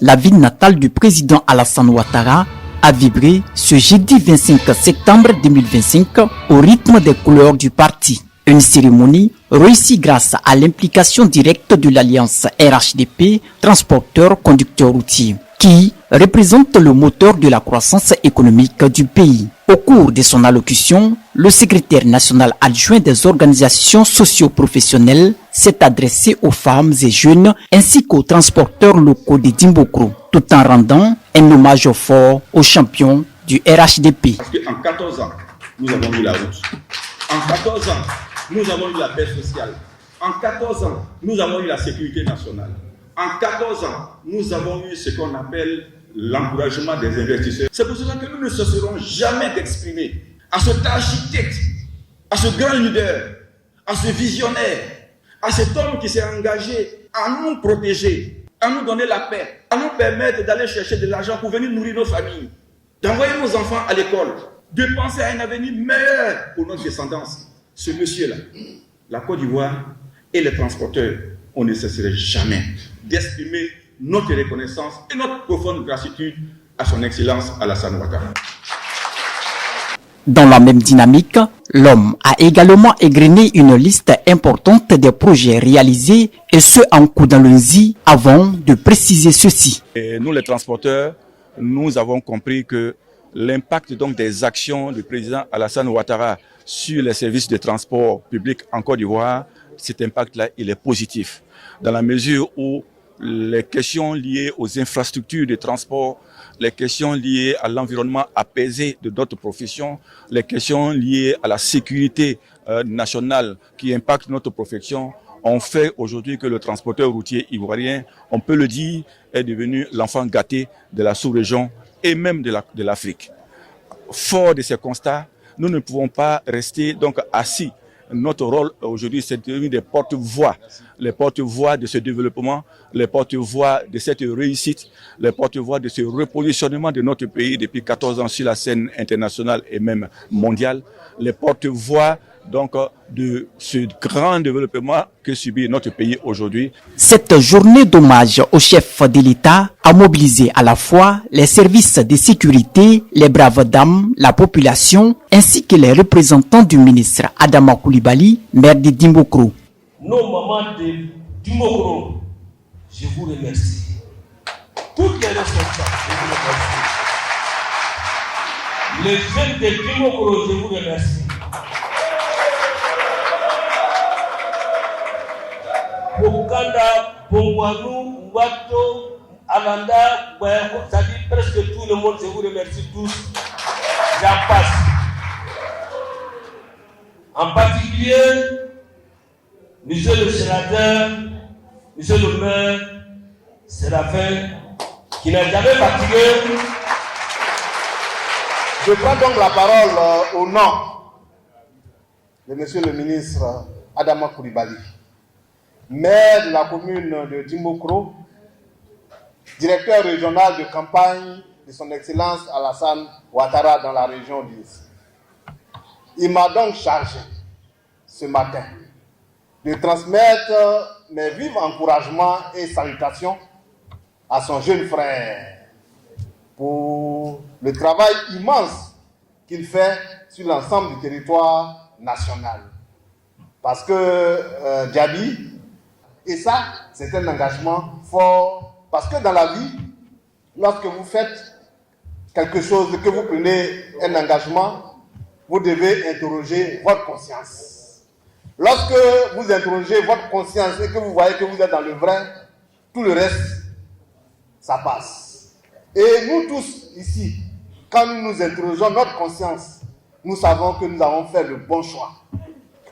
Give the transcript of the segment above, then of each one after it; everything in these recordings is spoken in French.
la ville natale du président Alassane Ouattara, a vibré ce jeudi 25 septembre 2025 au rythme des couleurs du parti. Une cérémonie réussie grâce à l'implication directe de l'alliance RHDP, transporteurs-conducteurs routiers, qui représente le moteur de la croissance économique du pays. Au cours de son allocution, le secrétaire national adjoint des organisations socio-professionnelles s'est adressé aux femmes et jeunes ainsi qu'aux transporteurs locaux de Dimbokro, tout en rendant un hommage fort aux champions du RHDP. Parce qu'en 14 ans, nous avons eu la route. En 14 ans, nous avons eu la paix sociale. En 14 ans, nous avons eu la sécurité nationale. En 14 ans, nous avons eu ce qu'on appelle l'encouragement des investisseurs. C'est pour cela que nous ne cesserons jamais d'exprimer à cet architecte, à ce grand leader, à ce visionnaire, à cet homme qui s'est engagé à nous protéger, à nous donner la paix, à nous permettre d'aller chercher de l'argent pour venir nourrir nos familles, d'envoyer nos enfants à l'école, de penser à un avenir meilleur pour notre descendance. Ce monsieur-là, la Côte d'Ivoire et les transporteurs, on ne cesserait jamais d'exprimer notre reconnaissance et notre profonde gratitude à son Excellence Alassane Ouattara. Dans la même dynamique, l'homme a également égrené une liste importante des projets réalisés et ce en coup d'allons-y avant de préciser ceci. Et nous les transporteurs, nous avons compris que l'impact donc des actions du président Alassane Ouattara sur les services de transport public en Côte d'Ivoire, cet impact-là, il est positif. Dans la mesure où les questions liées aux infrastructures de transport, les questions liées à l'environnement apaisé de notre profession, les questions liées à la sécurité nationale qui impactent notre profession, ont fait aujourd'hui que le transporteur routier ivoirien, on peut le dire, est devenu l'enfant gâté de la sous-région et même de l'Afrique. Fort de ces constats, nous ne pouvons pas rester donc assis. Notre rôle aujourd'hui, c'est de devenir des porte-voix, les porte-voix de ce développement, les porte-voix de cette réussite, les porte-voix de ce repositionnement de notre pays depuis 14 ans sur la scène internationale et même mondiale, les porte-voix donc de ce grand développement que subit notre pays aujourd'hui. Cette journée d'hommage au chef de l'État a mobilisé à la fois les services de sécurité, les braves dames, la population, ainsi que les représentants du ministre Adama Coulibaly, maire de Dimbokro. Nos mamans de Dimbokro, je vous remercie. Toutes les responsables, je vous remercie. Les jeunes de Dimbokro, je vous remercie. Bokanda, Bongwanou, Mwato, Alanda, ça dit presque tout le monde, je vous remercie tous. J'en passe. En particulier, monsieur le sénateur, monsieur le maire, Séraphin, qui n'a jamais fatigué. Je prends donc la parole au nom de monsieur le ministre Adama Coulibaly, maire de la commune de Dimbokro, directeur régional de campagne de son Excellence Alassane Ouattara dans la région d'Is. Il m'a donc chargé ce matin de transmettre mes vifs encouragements et salutations à son jeune frère pour le travail immense qu'il fait sur l'ensemble du territoire national. Parce que Djabi, et ça, c'est un engagement fort. Parce que dans la vie, lorsque vous faites quelque chose, que vous prenez un engagement, vous devez interroger votre conscience. Lorsque vous interrogez votre conscience et que vous voyez que vous êtes dans le vrai, tout le reste, ça passe. Et nous tous ici, quand nous nous interrogeons notre conscience, nous savons que nous avons fait le bon choix.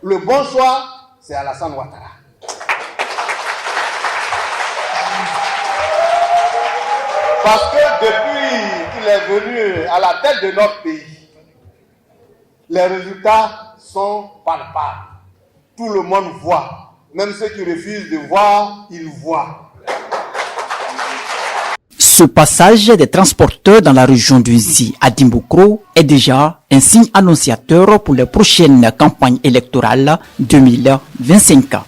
Le bon choix, c'est Alassane Ouattara. Parce que depuis qu'il est venu à la tête de notre pays, les résultats sont palpables. Tout le monde voit. Même ceux qui refusent de voir, ils voient. Ce passage des transporteurs dans la région d'Unzi à Dimbokro est déjà un signe annonciateur pour les prochaines campagnes électorales 2025.